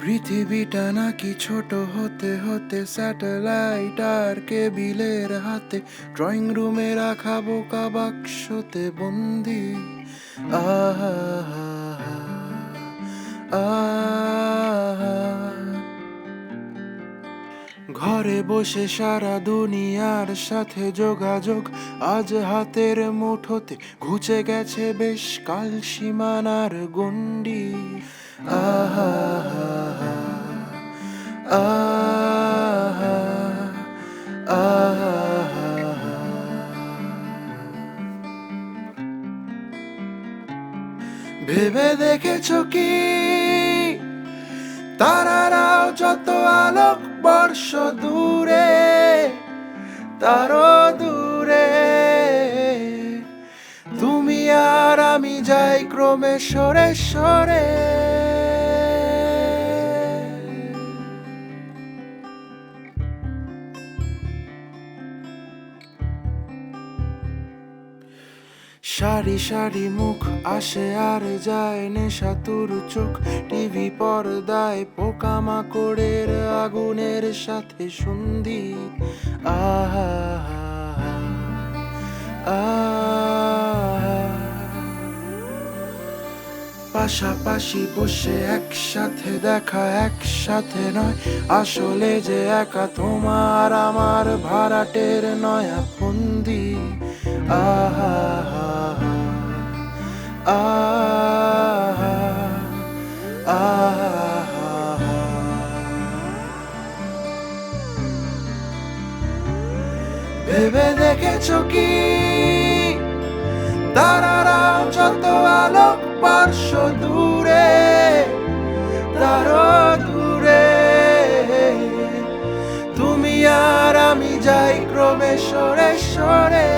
পৃথিবীটা নাকি ছোট হতে হতে স্যাটেলাইট আর কেবিলের হাতে, ড্রয়িং রুমে রাখা বোকা বাক্সতে বন্দি। আহা আহা, ঘরে বসে সারা দুনিয়ার সাথে যোগাযোগ আজ হাতের মুঠোতে, ঘুচে গেছে বেশ কাল সীমানার গণ্ডি। আহা আহা আহা, ভেবে দেখেছো কি তারারাও যত আলোক বর্ষ দূরে, তারও দূরে তুমি আর আমি যাই ক্রমে সরে সরে। সারি সারি মুখ আসে আর যায়, নেশাতুর চোখ টিভি পর্দায় পোকামাকড়ের আগুনের সাথে সন্ধি। আহা আহা, পাশাপাশি বসে একসাথে দেখা, একসাথে নয় আসলে যে একা তোমার আমার ভাড়াটের নয়া ফন্দি। আহা আহা আহা, ভেবে দেখেছো কি তারারাও যত আলোক বর্ষ দূরে, তারও দূরে তুমি আর আমি যাই ক্রমে সরে সরে।